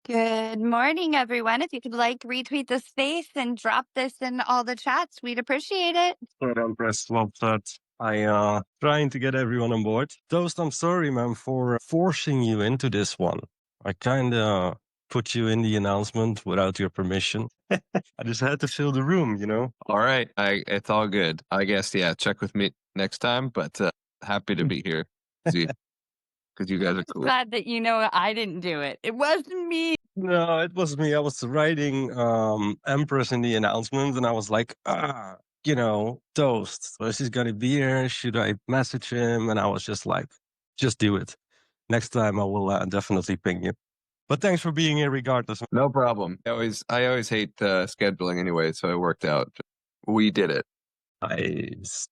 Good morning, everyone. If you could retweet the space and drop this in all the chats, we'd appreciate it. Good, Empress. Well said. I trying to get everyone on board. Toast, I'm sorry, man, for forcing you into this one. I kind of put you in the announcement without your permission. I just had to fill the room, you know? All right. It's all good. I guess, yeah, check with me next time, but happy to be here. Because you guys are cool. Glad that I didn't do it. It wasn't me. No, it was me. I was writing Empress in the announcement, and I was like, Toast. So he's going to be here. Should I message him? And I was just like, just do it. Next time I will definitely ping you. But thanks for being here regardless. No problem. I always hate scheduling anyway, so it worked out. We did it. Nice.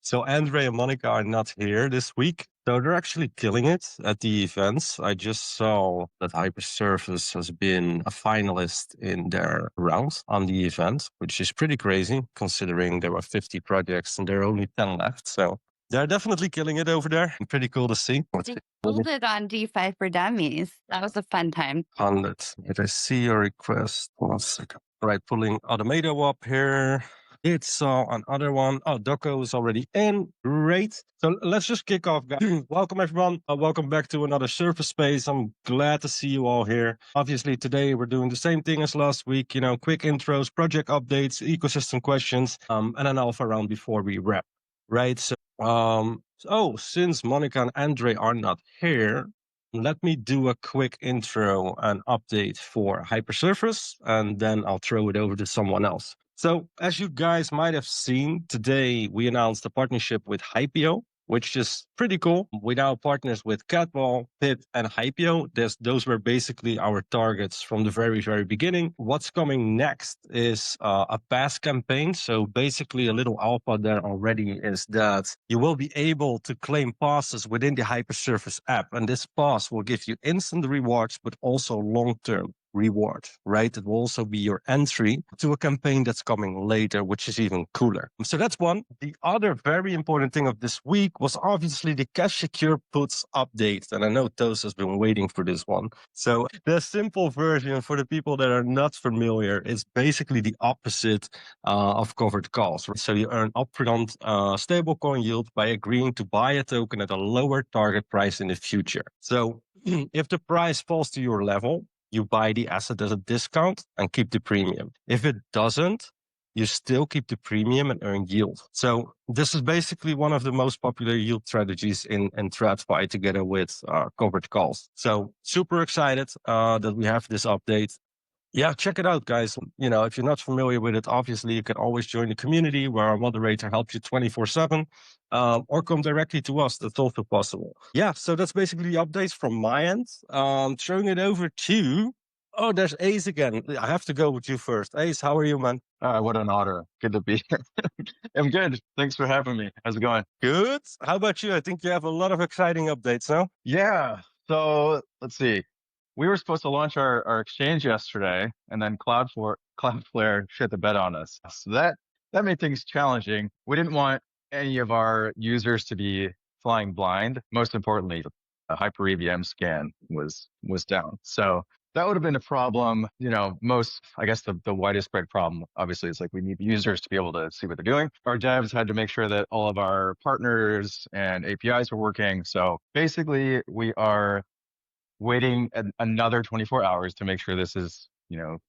So Andre and Monica are not here this week. So they're actually killing it at the events. I just saw that Hypersurface has been a finalist in their rounds on the event, which is pretty crazy considering there were 50 projects and there are only 10 left. So they're definitely killing it over there. Pretty cool to see. They pulled it on DeFi for Dummies. That was a fun time. 100. If I see your request, 1 second. All right, pulling Automato up here. It's another one. Oh, Doco is already in. Great. So let's just kick off, guys. Welcome, everyone. Welcome back to another Surface Space. I'm glad to see you all here. Obviously, today we're doing the same thing as last week. Quick intros, project updates, ecosystem questions, and an alpha round before we wrap. Right. So, since Monica and Andre are not here, let me do a quick intro and update for Hypersurface, and then I'll throw it over to someone else. So, as you guys might have seen, today we announced a partnership with Hypio, which is pretty cool. We now partners with Catball, Pip, and Hypio. Those were basically our targets from the very, very beginning. What's coming next is a pass campaign. So basically a little alpha there already is that you will be able to claim passes within the Hypersurface app. And this pass will give you instant rewards, but also long-term reward, right? It will also be your entry to a campaign that's coming later, which is even cooler. So that's one. The other very important thing of this week was obviously the cash secure puts update. And I know Toast has been waiting for this one. So the simple version for the people that are not familiar is basically the opposite of covered calls. Right? So you earn upfront stablecoin yield by agreeing to buy a token at a lower target price in the future. So if the price falls to your level, you buy the asset as a discount and keep the premium. If it doesn't, you still keep the premium and earn yield. So this is basically one of the most popular yield strategies in TradFi together with covered calls. So super excited that we have this update. Yeah, check it out, guys. If you're not familiar with it, obviously you can always join the community where our moderator helps you 24/7, or come directly to us. That's also possible. Yeah, so that's basically the updates from my end. Throwing it over to, there's Ace again. I have to go with you first. Ace, how are you, man? What an honor. Good to be here. I'm good. Thanks for having me. How's it going? Good. How about you? I think you have a lot of exciting updates now. Yeah. So let's see. We were supposed to launch our exchange yesterday, and then Cloudflare shit the bed on us. So that made things challenging. We didn't want any of our users to be flying blind. Most importantly, a HyperEVM scan was down. So that would have been a problem. I guess the widest spread problem, obviously, is like we need users to be able to see what they're doing. Our devs had to make sure that all of our partners and APIs were working. So basically, we are waiting another 24 hours to make sure this is,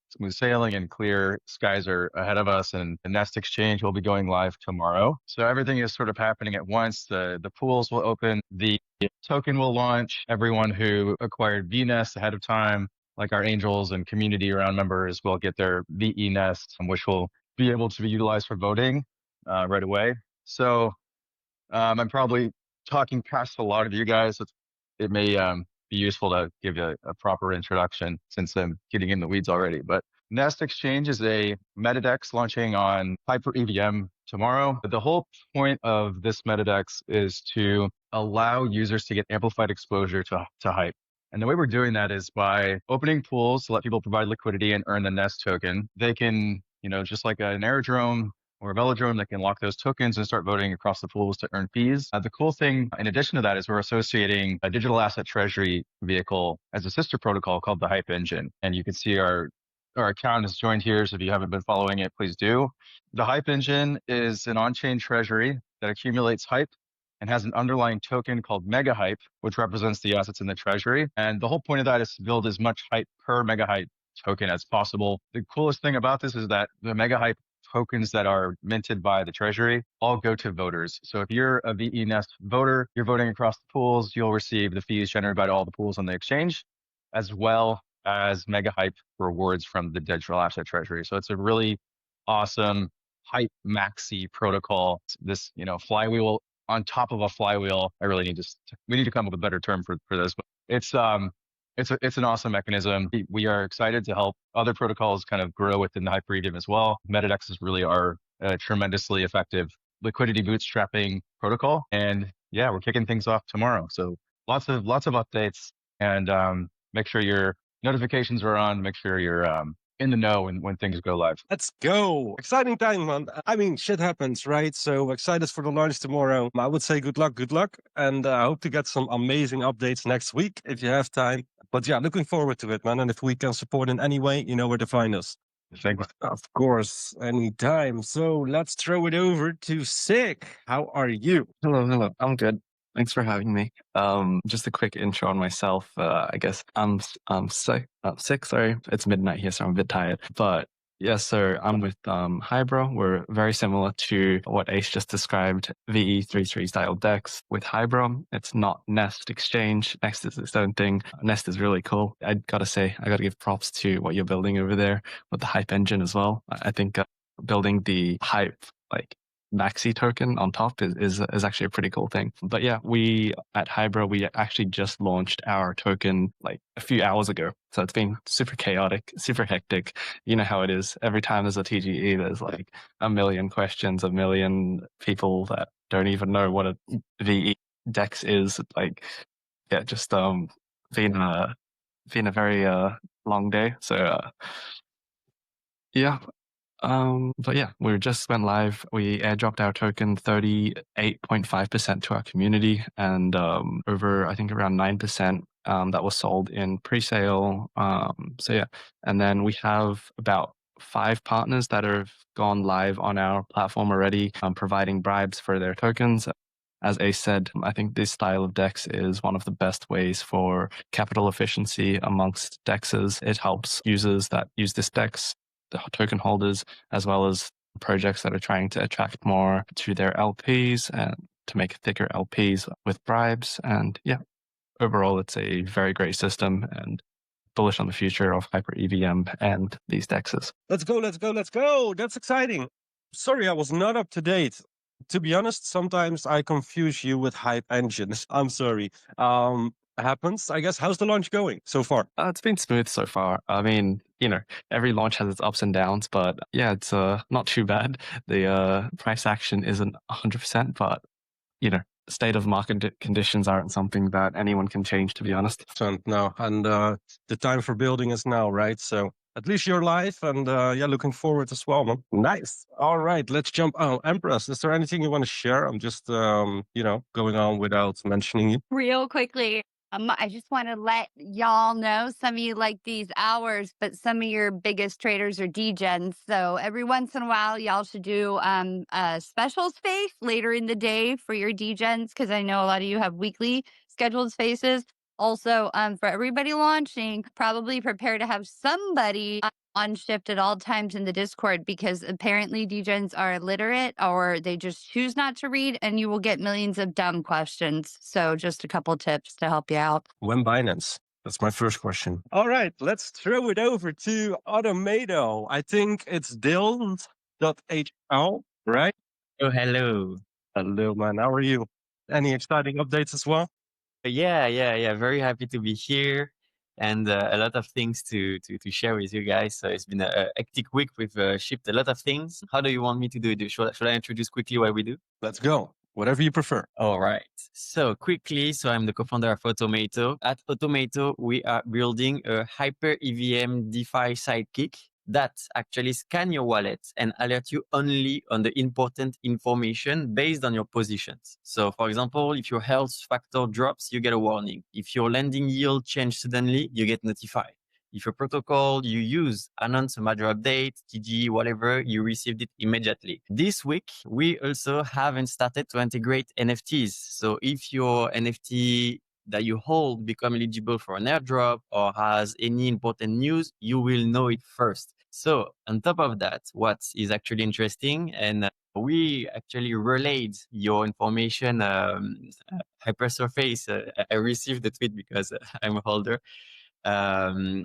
smooth sailing and clear skies are ahead of us, and the Nest exchange will be going live tomorrow. So everything is sort of happening at once. The pools will open, the token will launch. Everyone who acquired VNest ahead of time, like our angels and community around members, will get their VE Nest, which will be able to be utilized for voting right away. So I'm probably talking past a lot of you guys. It may be useful to give you a proper introduction since I'm getting in the weeds already. But Nest Exchange is a MetaDEX launching on HyperEVM tomorrow. The whole point of this MetaDEX is to allow users to get amplified exposure to Hype. And the way we're doing that is by opening pools to let people provide liquidity and earn the Nest token. They can, just like an aerodrome or a velodrome that can lock those tokens and start voting across the pools to earn fees. The cool thing, in addition to that, is we're associating a digital asset treasury vehicle as a sister protocol called the Hype Engine. And you can see our account is joined here. So if you haven't been following it, please do. The Hype Engine is an on-chain treasury that accumulates hype and has an underlying token called Mega Hype, which represents the assets in the treasury. And the whole point of that is to build as much hype per Mega Hype token as possible. The coolest thing about this is that the Mega Hype tokens that are minted by the treasury all go to voters. So if you're a VE Nest voter, you're voting across the pools, you'll receive the fees generated by all the pools on the exchange, as well as Mega Hype rewards from the digital asset treasury. So it's a really awesome hype maxi protocol. This, flywheel on top of a flywheel. I really need we need to come up with a better term for this, but it's an awesome mechanism. We are excited to help other protocols kind of grow within the HyperEVM as well. MetaDEX is really our tremendously effective liquidity bootstrapping protocol. And yeah, we're kicking things off tomorrow. So lots of updates, and make sure your notifications are on, make sure you're in the know when things go live. Let's go. Exciting time, man. I mean, shit happens, right? So excited for the launch tomorrow. I would say good luck. And I hope to get some amazing updates next week if you have time. But yeah, looking forward to it, man. And if we can support in any way, you know where to find us. Thank you. Of course, anytime. So let's throw it over to Sick. How are you? Hello. I'm good. Thanks for having me. Just a quick intro on myself. I guess I'm sick. Sorry, it's midnight here, so I'm a bit tired. But yes, so I'm with Hybra. We're very similar to what Ace just described. VE33 style DEX with Hybra. It's not Nest Exchange. Nest is its own thing. Nest is really cool. I gotta give props to what you're building over there with the Hype Engine as well. I think building the Hype maxi token on top is actually a pretty cool thing. But yeah, we at Hybra, we actually just launched our token a few hours ago. So it's been super chaotic, super hectic. You know how it is. Every time there's a TGE, there's a million questions, a million people that don't even know what a VE DEX is. Just been a very long day. So yeah. But yeah, we just went live. We airdropped our token 38.5% to our community, and over, I think, around 9% that was sold in pre-sale. So yeah, and then we have about 5 partners that have gone live on our platform already, providing bribes for their tokens. As Ace said, I think this style of DEX is one of the best ways for capital efficiency amongst DEXs. It helps users that use this DEX, the token holders, as well as projects that are trying to attract more to their LPs and to make thicker LPs with bribes. And yeah, overall, it's a very great system and bullish on the future of HyperEVM and these DEXs. Let's go. That's exciting. Sorry, I was not up to date. To be honest, sometimes I confuse you with Hype Engines. I'm sorry. Happens, I guess. How's the launch going so far? It's been smooth so far. I mean, every launch has its ups and downs, but yeah, it's not too bad. The price action isn't 100%, but state of market conditions aren't something that anyone can change, to be honest. No, and the time for building is now, right? So at least you're live, and yeah, looking forward as well, man. Nice. All right, let's jump. Oh, Empress, is there anything you want to share? I'm just, going on without mentioning you. Real quickly, I just want to let y'all know some of you like these hours, but some of your biggest traders are degens. So every once in a while, y'all should do a special space later in the day for your degens, because I know a lot of you have weekly scheduled spaces. Also, for everybody launching, probably prepare to have somebody on shift at all times in the Discord, because apparently degens are illiterate or they just choose not to read, and you will get millions of dumb questions. So just a couple tips to help you out. When Binance? That's my first question. All right, let's throw it over to Automato. I think it's Dill.hl, right? Oh, hello. Hello, man. How are you? Any exciting updates as well? Yeah. Very happy to be here, and a lot of things to share with you guys. So it's been a hectic week. We've shipped a lot of things. How do you want me to do it? Should I introduce quickly what we do? Let's go. Whatever you prefer. All right. So quickly, I'm the co-founder of Automato. At Automato, we are building a HyperEVM DeFi sidekick. that actually scan your wallet and alert you only on the important information based on your positions. So for example, if your health factor drops, you get a warning. If your lending yield changes suddenly, you get notified. If your protocol you use announce a major update, TG, whatever, you received it immediately. This week, we also haven't started to integrate NFTs. So if your NFT that you hold become eligible for an airdrop or has any important news, you will know it first. So on top of that, what is actually interesting, and we actually relayed your information hypersurface. I received the tweet because I'm a holder.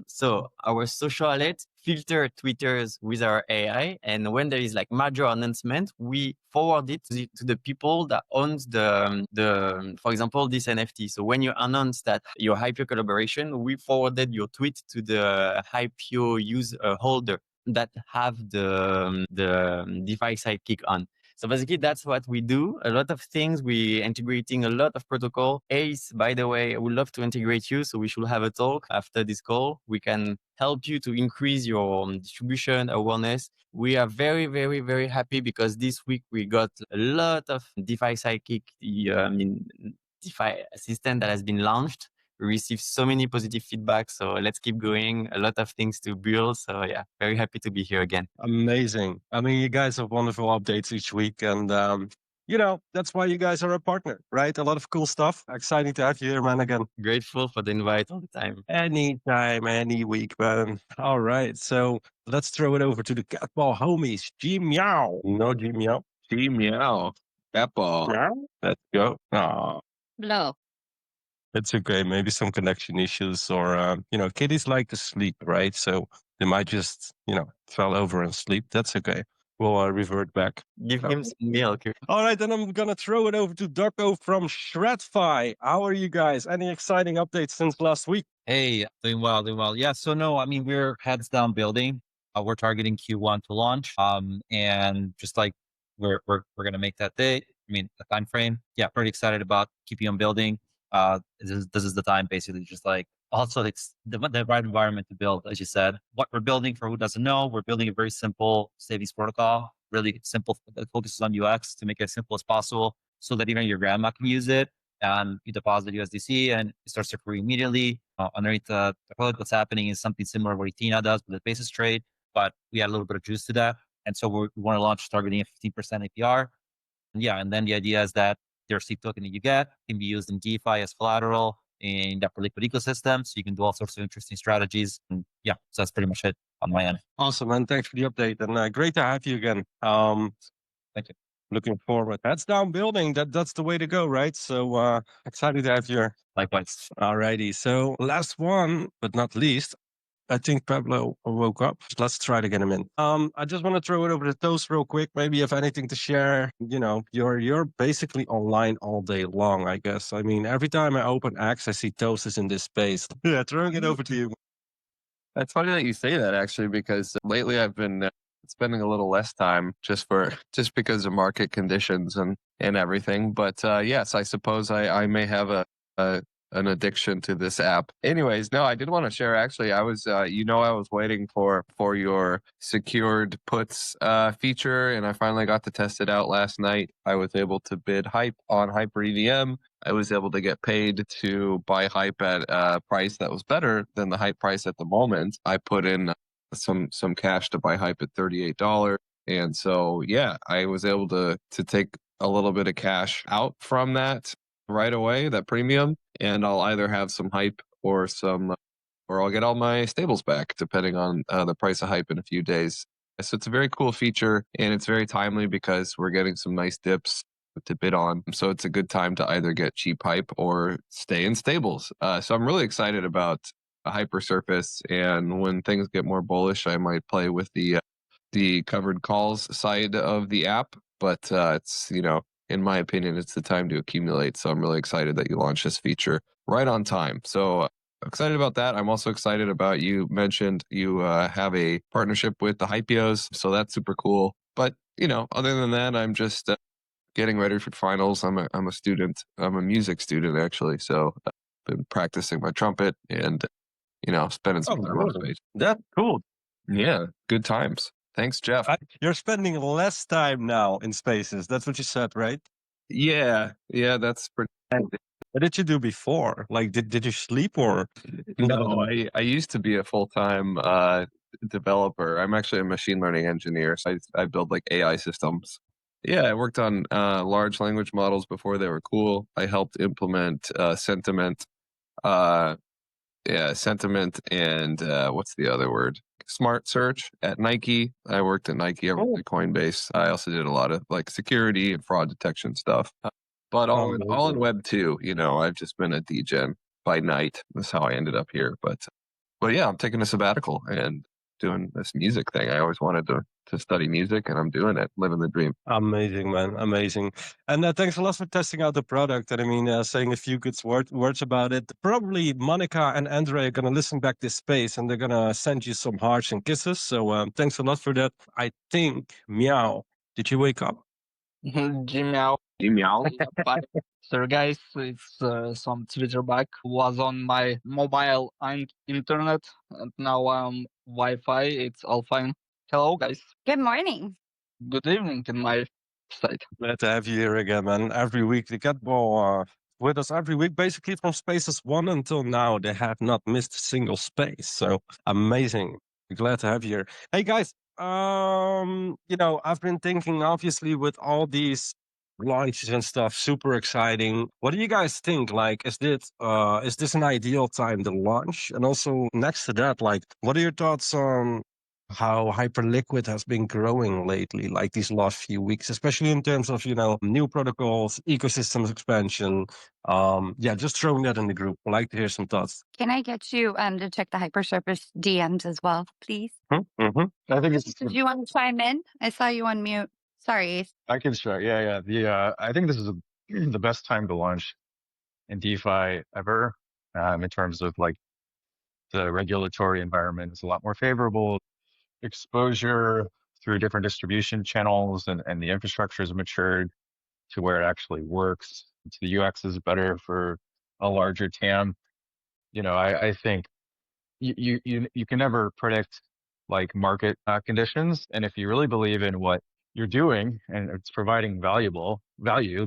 So our social alert filter Twitters with our AI, and when there is like major announcement, we forward it to the people that owns for example, this NFT. So when you announce that your Hypio collaboration, we forwarded your tweet to the Hypio user holder that have the DeFi sidekick on. So basically, that's what we do. A lot of things. We integrating a lot of protocol. Ace, by the way, I would love to integrate you. So we should have a talk after this call. We can help you to increase your distribution awareness. We are very, very, very happy because this week we got a lot of DeFi sidekick, DeFi assistant that has been launched. We received so many positive feedback. So let's keep going. A lot of things to build. So yeah, very happy to be here again. Amazing. I mean, you guys have wonderful updates each week. And, that's why you guys are a partner, right? A lot of cool stuff. Exciting to have you here, man, again. Grateful for the invite all the time. Anytime, any week, man. All right. So let's throw it over to the catball homies. G Meow. No, G Meow. G meow. That ball. Meow. Let's go. Aw. Blow. It's okay. Maybe some connection issues or, kitties like to sleep, right? So they might just, fell over and sleep. That's okay. We'll revert back. Give him some milk. All right, then I'm going to throw it over to Darko from ShredFi. How are you guys? Any exciting updates since last week? Hey, doing well, doing well. Yeah, so no, I mean, we're heads down building. We're targeting Q1 to launch. And just like we're going to make that date. I mean, the time frame. Yeah, pretty excited about keeping on building. This is the time, basically, just like also it's the right environment to build, as you said. What we're building, for who doesn't know, we're building a very simple savings protocol, really simple, that focuses on UX to make it as simple as possible so that even your grandma can use it and you deposit USDC and it starts to accrue immediately. Underneath the code, what's happening is something similar to what Ethereum does with the basis trade, but we add a little bit of juice to that. And so we want to launch targeting a 15% APR. And then the idea is that their seed token that you get can be used in DeFi as collateral in that liquid ecosystem. So you can do all sorts of interesting strategies. And so that's pretty much it on my end. Awesome, man. Thanks for the update. And great to have you again. Thank you. Looking forward. Heads down building. That's the way to go, right? So excited to have you here. Likewise. Alrighty. So last one, but not least, I think Pablo woke up. Let's try to get him in. I just want to throw it over to Toast real quick. Maybe you have anything to share. You're basically online all day long, I guess. I mean, every time I open X, I see Toast is in this space. Yeah, throwing it over to you. It's funny that you say that, actually, because lately I've been spending a little less time just because of market conditions and everything. But yes, I suppose I may have an addiction to this app. Anyways, no, I did want to share, actually. I was I was waiting for your secured puts feature, and I finally got to test it out last night. I was able to bid hype on HyperEVM. I was able to get paid to buy hype at a price that was better than the hype price at the moment. I put in some cash to buy hype at $38. And so, I was able to take a little bit of cash out from that right away, that premium, and I'll either have some hype or I'll get all my stables back, depending on the price of hype in a few days. So it's a very cool feature, and it's very timely because we're getting some nice dips to bid on. So it's a good time to either get cheap hype or stay in stables. So I'm really excited about a hyper surface, and when things get more bullish, I might play with the covered calls side of the app. But it's in my opinion, it's the time to accumulate. So I'm really excited that you launched this feature right on time. So excited about that. I'm also excited about, you mentioned you have a partnership with the Hypios. So that's super cool. But, other than that, I'm just getting ready for finals. I'm a student. I'm a music student, actually. So I've been practicing my trumpet and, spending some time on stage. That's cool. Yeah, good times. Thanks, Jeff. You're spending less time now in spaces. That's what you said, right? Yeah, that's pretty. What did you do before? Like, did you sleep or? No, I used to be a full-time developer. I'm actually a machine learning engineer, so I build like AI systems. Yeah, I worked on large language models before they were cool. I helped implement sentiment, uh, sentiment, and what's the other word? Smart search at Nike. I worked at Nike. I worked at Coinbase. I also did a lot of like security and fraud detection stuff. But all in Web 2, I've just been a degen by night. That's how I ended up here. But yeah, I'm taking a sabbatical and doing this music thing. I always wanted to study music, and I'm doing it, living the dream. Amazing, man. Amazing. And thanks a lot for testing out the product. And I mean, saying a few good words about it. Probably Monica and Andre are going to listen back this space and they're going to send you some hearts and kisses. So thanks a lot for that. I think, Meow, did you wake up? Gmail. But so guys, it's some Twitter back. Was on my mobile and internet, and now I'm Wi-Fi. It's all fine. Hello, guys. Good morning. Good evening in my side. Glad to have you here again, man. Every week, the Catball with us every week, basically from spaces 1 until now. They have not missed a single space. So amazing. Glad to have you here. Hey guys, I've been thinking, obviously, with all these launches and stuff, super exciting. What do you guys think? Like, is this an ideal time to launch? And also next to that, like, what are your thoughts on how Hyperliquid has been growing lately, like these last few weeks, especially in terms of, new protocols, ecosystems expansion. Just throwing that in the group. I'd like to hear some thoughts. Can I get you to check the Hypersurface DMs as well, please? Mm-hmm. I think it's. Did you want to chime in? I saw you on mute. Sorry. I can start. Yeah. I think this is the best time to launch in DeFi ever. In terms of like the regulatory environment is a lot more favorable. Exposure through different distribution channels and the infrastructure has matured to where it actually works. So the UX is better for a larger TAM. I think you can never predict like market conditions, and if you really believe in what you're doing and it's providing value,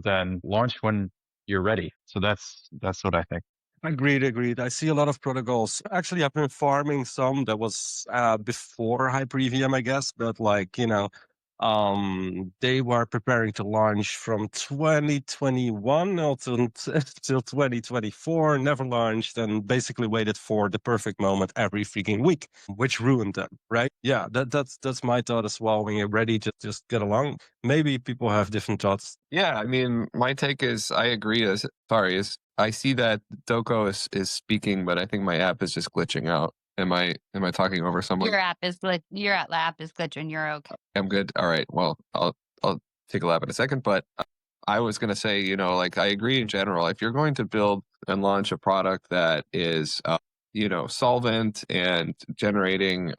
then launch when you're ready. So that's what I think. Agreed. I see a lot of protocols. Actually, I've been farming some that was before HyperEVM, I guess, but they were preparing to launch from 2021 until 2024, never launched, and basically waited for the perfect moment every freaking week, which ruined them, right? Yeah, that's my thought as well. When you're ready, just get along. Maybe people have different thoughts. Yeah, I mean, my take is I agree. I see that Doko is speaking, but I think my app is just glitching out. Am I talking over someone? Your app is glitching. You're okay. I'm good. All right. Well, I'll take a lap in a second, but I was going to say, like I agree in general. If you're going to build and launch a product that is, solvent and generating,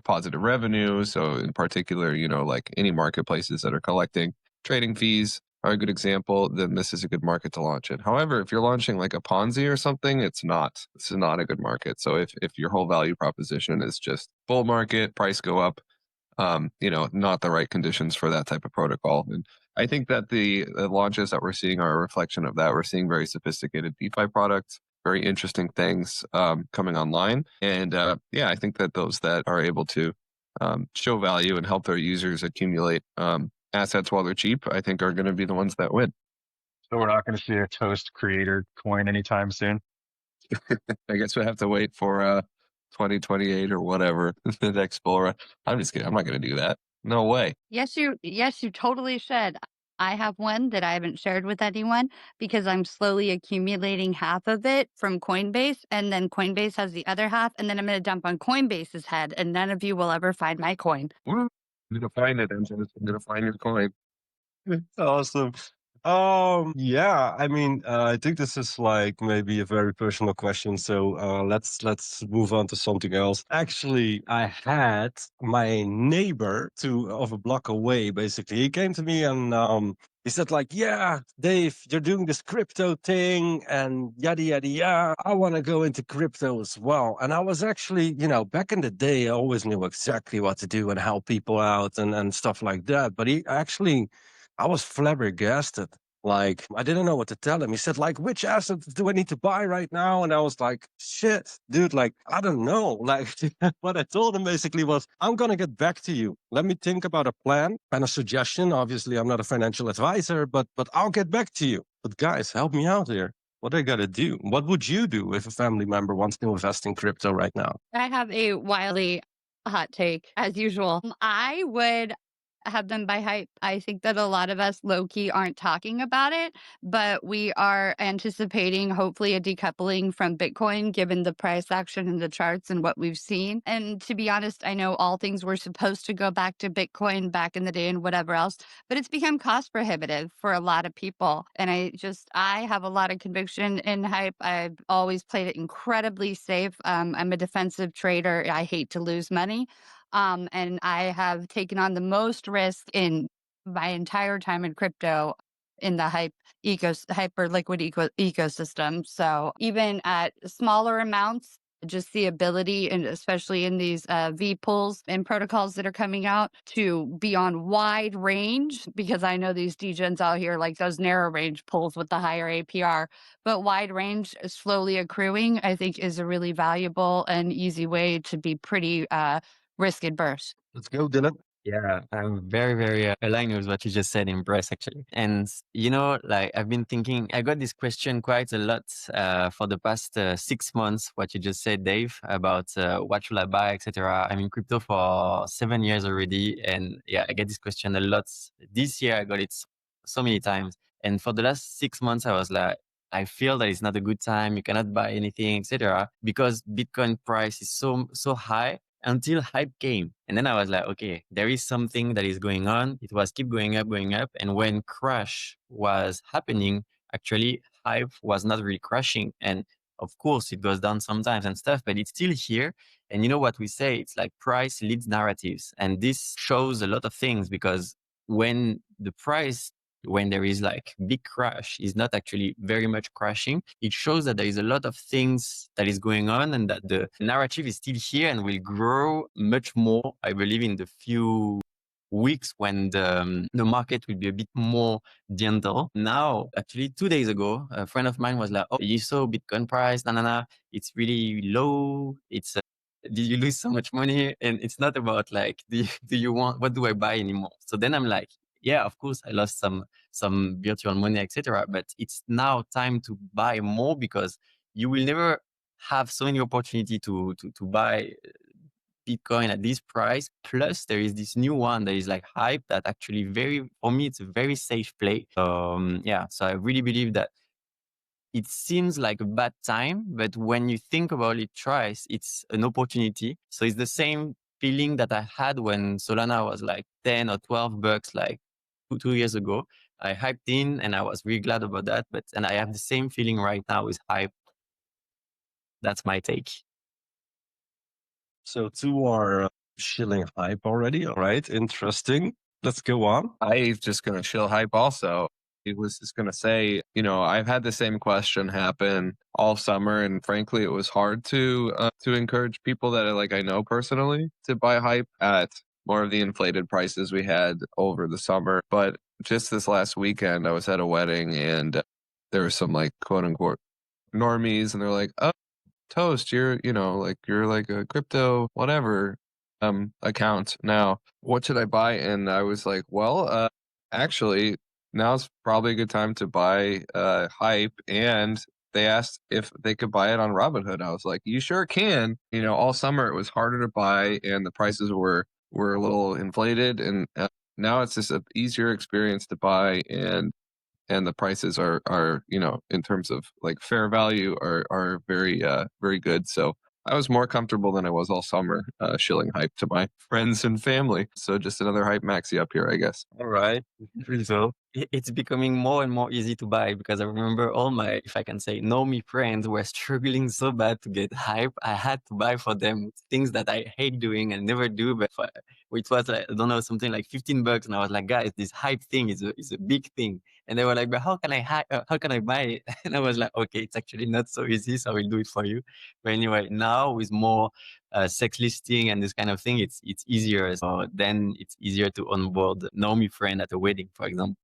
positive revenue. So in particular, like any marketplaces that are collecting trading fees are a good example, then this is a good market to launch in. However, if you're launching like a Ponzi or something, it's not. This is not a good market. So if your whole value proposition is just bull market, price go up, not the right conditions for that type of protocol. And I think that the launches that we're seeing are a reflection of that. We're seeing very sophisticated DeFi products, very interesting things coming online. And I think that those that are able to show value and help their users accumulate assets while they're cheap, I think are going to be the ones that win. So we're not going to see a Toast creator coin anytime soon. I guess we have to wait for 2028 or whatever the next bull run. I'm just kidding. I'm not going to do that. No way. Yes, you totally should. I have one that I haven't shared with anyone because I'm slowly accumulating half of it from Coinbase, and then Coinbase has the other half, and then I'm going to dump on Coinbase's head, and none of you will ever find my coin. I'm going to find it. I'm going to find your coin. Awesome. Yeah, I mean, I think this is like maybe a very personal question. So let's move on to something else. Actually, I had my neighbor of a block away. Basically, he came to me and he said like, "Yeah, Dave, you're doing this crypto thing and yada yada yada. I want to go into crypto as well." And I was actually, back in the day, I always knew exactly what to do and help people out and stuff like that. But he actually, I was flabbergasted. Like, I didn't know what to tell him. He said, like, which assets do I need to buy right now? And I was like, shit, dude, like, I don't know. Like, what I told him basically was, I'm going to get back to you. Let me think about a plan and a suggestion. Obviously, I'm not a financial advisor, but I'll get back to you. But guys, help me out here. What do I got to do? What would you do if a family member wants to invest in crypto right now? I have a wildly hot take, as usual. I would have them buy hype. I think that a lot of us low key aren't talking about it, but we are anticipating hopefully a decoupling from Bitcoin given the price action in the charts and what we've seen. And to be honest, I know all things were supposed to go back to Bitcoin back in the day and whatever else, but it's become cost prohibitive for a lot of people. And I have a lot of conviction in hype. I've always played it incredibly safe. I'm a defensive trader. I hate to lose money. And I have taken on the most risk in my entire time in crypto in the hyper liquid ecosystem. So even at smaller amounts, just the ability, and especially in these V pools and protocols that are coming out, to be on wide range, because I know these degens out here like those narrow range pools with the higher APR, but wide range slowly accruing, I think, is a really valuable and easy way to be pretty risk adverse. Let's go, Dylan. Yeah, I'm very, very aligned with what you just said, impressed actually. And like I've been thinking, I got this question quite a lot for the past 6 months. What you just said, Dave, about what should I buy, etc. I'm in crypto for 7 years already, and yeah, I get this question a lot. This year, I got it so many times, and for the last 6 months, I was like, I feel that it's not a good time. You cannot buy anything, etc. Because Bitcoin price is so high until hype came. And then I was like, okay, there is something that is going on. It was keep going up, going up. And when crash was happening, actually hype was not really crashing. And of course it goes down sometimes and stuff, but it's still here. And you know what we say? It's like price leads narratives. And this shows a lot of things, because when the price, when there is like big crash, is not actually very much crashing, it shows that there is a lot of things that is going on, and that the narrative is still here and will grow much more, I believe, in the few weeks when the market will be a bit more gentle. Now, actually 2 days ago, a friend of mine was like, oh, you saw Bitcoin price, it's really low. It's did you lose so much money? And it's not about like, do you want, what do I buy anymore? So then I'm like, yeah, of course I lost some virtual money, etc. But it's now time to buy more, because you will never have so many opportunity to buy Bitcoin at this price. Plus there is this new one that is like hype, that actually for me, it's a very safe play. Yeah, so I really believe that it seems like a bad time, but when you think about it twice, it's an opportunity. So it's the same feeling that I had when Solana was like 10 or 12 bucks, like 2 years ago. I hyped in and I was really glad about that. And I have the same feeling right now with hype. That's my take. So two are shilling hype already. All right, interesting. Let's go on. I'm just going to chill hype also. It was just going to say, I've had the same question happen all summer, and frankly, it was hard to encourage people that I know personally to buy hype at more of the inflated prices we had over the summer. But just this last weekend, I was at a wedding, and there was some like quote unquote normies, and they're like, "Oh, Toast, you're like a crypto whatever account now. What should I buy?" And I was like, well, actually, now's probably a good time to buy hype. And they asked if they could buy it on Robinhood. I was like, you sure can. All summer it was harder to buy, and the prices were a little inflated, and now it's just an easier experience to buy, and the prices are in terms of like fair value are very very good. So I was more comfortable than I was all summer shilling hype to my friends and family. So just another hype maxi up here, I guess. All right. So it's becoming more and more easy to buy, because I remember all my, if I can say, know me friends were struggling so bad to get hype. I had to buy for them things that I hate doing and never do, but it was like, I don't know, something like $15. And I was like, guys, this hype thing is a big thing. And they were like, but how can I buy it? And I was like, okay, it's actually not so easy, so I will do it for you. But anyway, now with more sex listing and this kind of thing, it's easier. So then it's easier to onboard know me friend at a wedding, for example.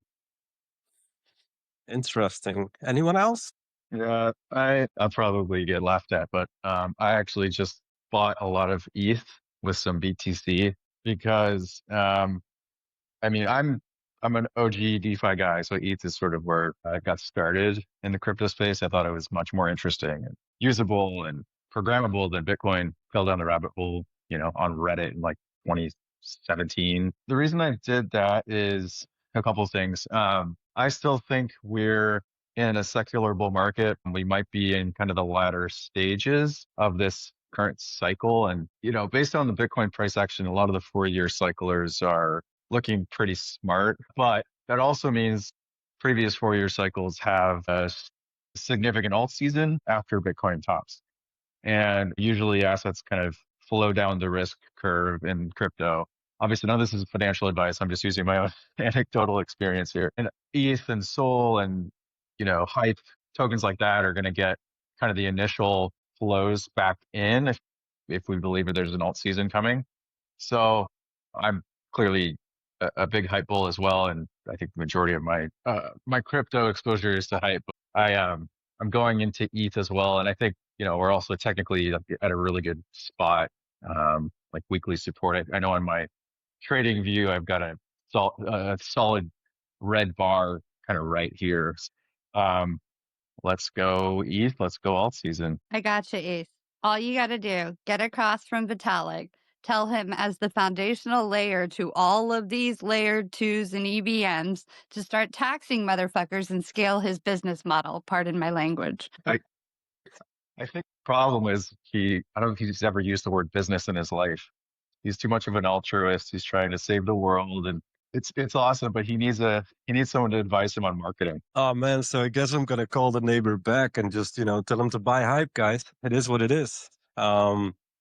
Interesting. Anyone else? Yeah, I'll probably get laughed at, but I actually just bought a lot of ETH with some BTC because I mean I'm an OG DeFi guy, so ETH is sort of where I got started in the crypto space. I thought it was much more interesting and usable and programmable than Bitcoin. Fell down the rabbit hole, on Reddit in like 2017. The reason I did that is a couple things. I still think we're in a secular bull market. We might be in kind of the latter stages of this current cycle. And, based on the Bitcoin price action, a lot of the 4-year cyclers are looking pretty smart. But that also means previous 4-year cycles have a significant alt season after Bitcoin tops. And usually assets kind of flow down the risk curve in crypto. Obviously, none of this is financial advice. I'm just using my own anecdotal experience here. And ETH and Sol and, Hype tokens like that are going to get kind of the initial flows back in if we believe that there's an alt season coming. So I'm clearly a big Hype bull as well. And I think the majority of my crypto exposure is to Hype. I'm going into ETH as well. And I think, we're also technically at a really good spot, like weekly support. I know on my trading view, I've got a solid red bar kind of right here. Let's go ETH. Let's go alt season. I gotcha, Ace. All you got to do, get across from Vitalik. Tell him as the foundational layer to all of these layer 2s and EVMs to start taxing motherfuckers and scale his business model. Pardon my language. I think the problem is I don't know if he's ever used the word business in his life. He's too much of an altruist. He's trying to save the world, and it's awesome, but he needs someone to advise him on marketing. Oh man, so I guess I'm gonna call the neighbor back and just, tell him to buy Hype, guys. It is what it is.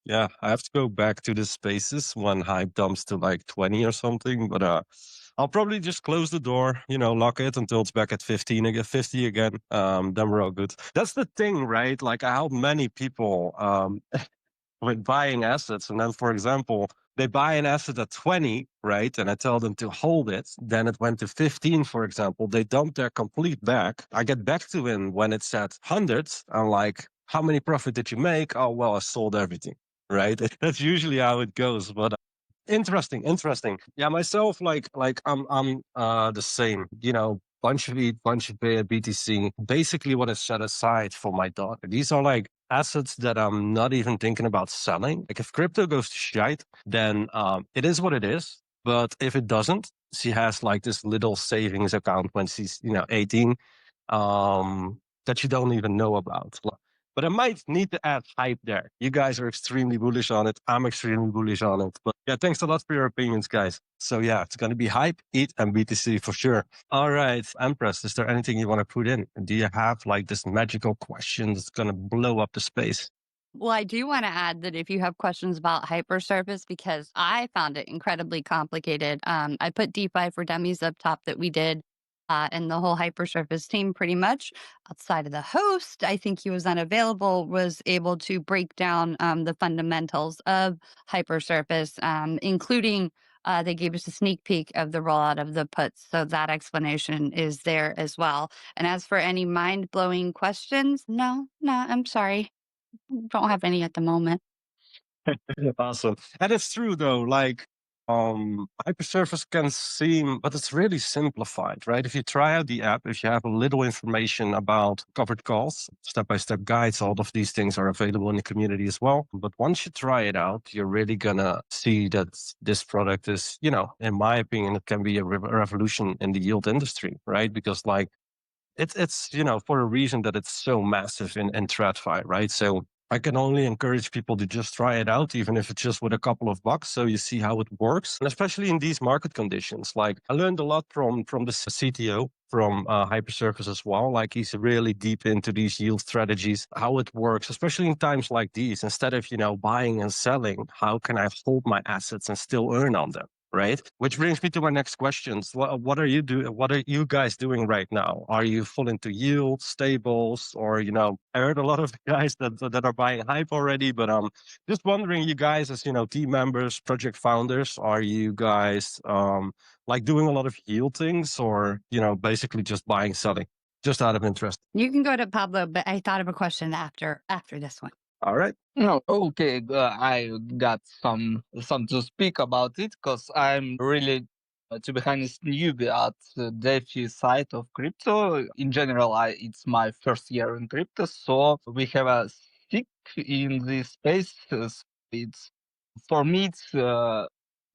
Yeah, I have to go back to the spaces when Hype dumps to like 20 or something, but I'll probably just close the door, lock it until it's back at 15 again, 50 again. Then we're all good. That's the thing, right? Like I help many people with buying assets, and then, for example, they buy an asset at 20, right? And I tell them to hold it. Then it went to 15, for example. They dump their complete back. I get back to him when it's at hundreds. I'm like, how many profit did you make? Oh, well, I sold everything, right? That's usually how it goes. But interesting. Yeah, myself, like I'm the same, bunch of ETH, bunch of BTC, basically what is set aside for my daughter. These are like assets that I'm not even thinking about selling. Like if crypto goes to shite, then it is what it is. But if it doesn't, she has like this little savings account when she's, 18, that you don't even know about. But I might need to add Hype there. You guys are extremely bullish on it. I'm extremely bullish on it. But yeah, thanks a lot for your opinions, guys. So yeah, it's going to be Hype, ETH, and BTC for sure. All right, Empress, is there anything you want to put in? Do you have like this magical question that's going to blow up the space? Well, I do want to add that if you have questions about Hypersurface, because I found it incredibly complicated, I put DeFi for Dummies up top that we did. And the whole Hypersurface team, pretty much outside of the host, I think he was unavailable, was able to break down the fundamentals of Hypersurface, including they gave us a sneak peek of the rollout of the puts. So that explanation is there as well. And as for any mind blowing questions, no, I'm sorry. Don't have any at the moment. Awesome. And it's true though, like Hypersurface can seem, but it's really simplified, right? If you try out the app, if you have a little information about covered calls, step-by-step guides, all of these things are available in the community as well. But once you try it out, you're really gonna see that this product is, in my opinion, it can be a revolution in the yield industry, right? Because like it's for a reason that it's so massive in TradFi, right? So I can only encourage people to just try it out, even if it's just with a couple of bucks, so you see how it works. And especially in these market conditions, like I learned a lot from the CTO from Hypersurface as well. Like he's really deep into these yield strategies, how it works, especially in times like these. Instead of buying and selling, how can I hold my assets and still earn on them? Right. Which brings me to my next questions. What are you doing? What are you guys doing right now? Are you full into yield, stables, or I heard a lot of guys that are buying hype already, but just wondering, you guys as team members, project founders, are you guys like doing a lot of yield things, or basically just buying, selling, just out of interest? You can go to Pablo, but I thought of a question after this one. All right. No, okay. I got some to speak about it because I'm really, to be honest, newbie at the DeFi side of crypto. In general, it's my first year in crypto, so we have a stick in this space. It's for me, it's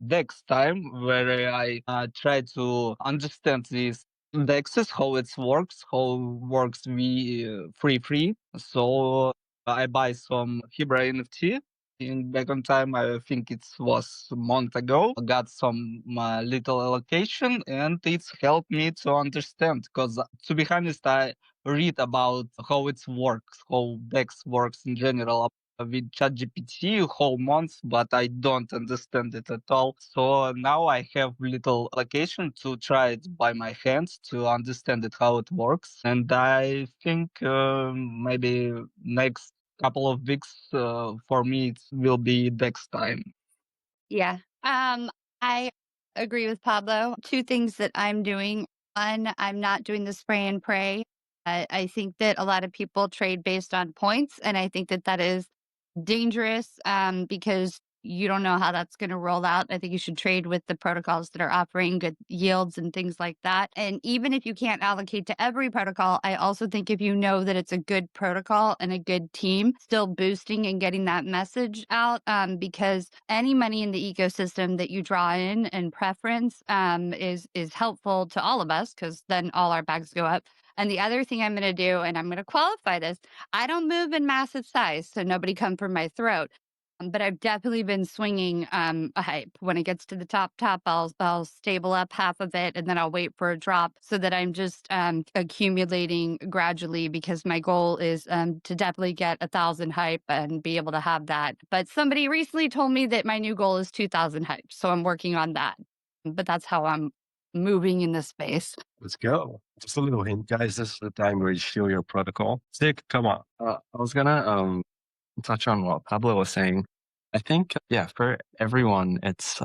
DEX time where I try to understand these indexes, how it works, the free. So I buy some Hybra NFT. In back on time, I think it was a month ago. I got some little allocation, and it's helped me to understand. Because to be honest, I read about how it works, how DEX works in general with ChatGPT whole month, but I don't understand it at all. So now I have little allocation to try it by my hands to understand it how it works, and I think maybe next couple of weeks for me it will be DEX time. Yeah. I agree with Pablo. Two things that I'm doing. One, I'm not doing the spray and pray. I think that a lot of people trade based on points, and I think that that is dangerous because you don't know how that's going to roll out. I think you should trade with the protocols that are offering good yields and things like that. And even if you can't allocate to every protocol, I also think if you know that it's a good protocol and a good team, still boosting and getting that message out, because any money in the ecosystem that you draw in and preference is helpful to all of us, because then all our bags go up. And the other thing I'm going to do, and I'm going to qualify this, I don't move in massive size, so nobody come for my throat. But I've definitely been swinging a hype. When it gets to the top, I'll stable up half of it, and then I'll wait for a drop, so that I'm just accumulating gradually, because my goal is to definitely get 1,000 hype and be able to have that. But somebody recently told me that my new goal is 2,000 hype, so I'm working on that. But that's how I'm moving in this space. Let's go. Just a little hint, guys. This is the time where you show your protocol. Stick, come on. I was gonna touch on what Pablo was saying. I think, yeah, for everyone, it's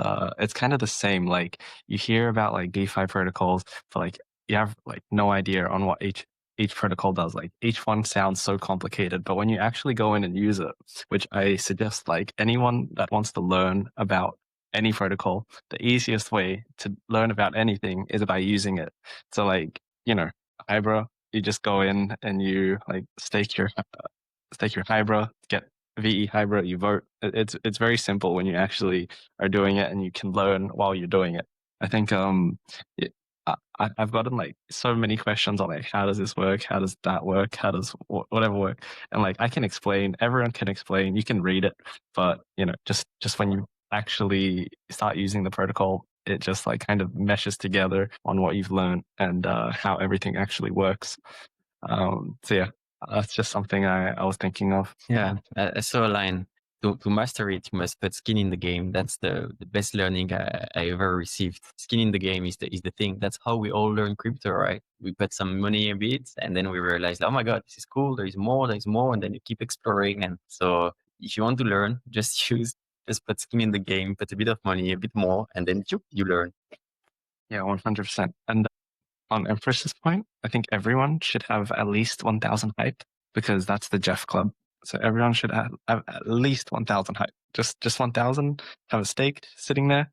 kind of the same. Like you hear about like DeFi protocols, but like you have like no idea on what each protocol does. Like each one sounds so complicated, but when you actually go in and use it, which I suggest like anyone that wants to learn about any protocol, the easiest way to learn about anything is by using it. So like, Hybra, you just go in and you like stake your Hybra, get VE Hybra, you vote. It's very simple when you actually are doing it, and you can learn while you're doing it. I think I've gotten like so many questions on like, how does this work? How does that work? How does whatever work? And like I can explain, everyone can explain, you can read it, but just when you actually start using the protocol, it just like kind of meshes together on what you've learned and how everything actually works. So yeah, that's just something I was thinking of. Yeah, I saw a line. To master it, you must put skin in the game. That's the best learning I ever received. Skin in the game is the thing. That's how we all learn crypto, right? We put some money a bit, and then we realize, oh my God, this is cool. There's more, and then you keep exploring. And so if you want to learn, just put skin in the game, put a bit of money, a bit more, and then you learn. Yeah, 100%. And on Empress's point, I think everyone should have at least 1,000 hype, because that's the Jeff Club. So everyone should have at least 1,000 hype. Just 1,000, have a stake sitting there,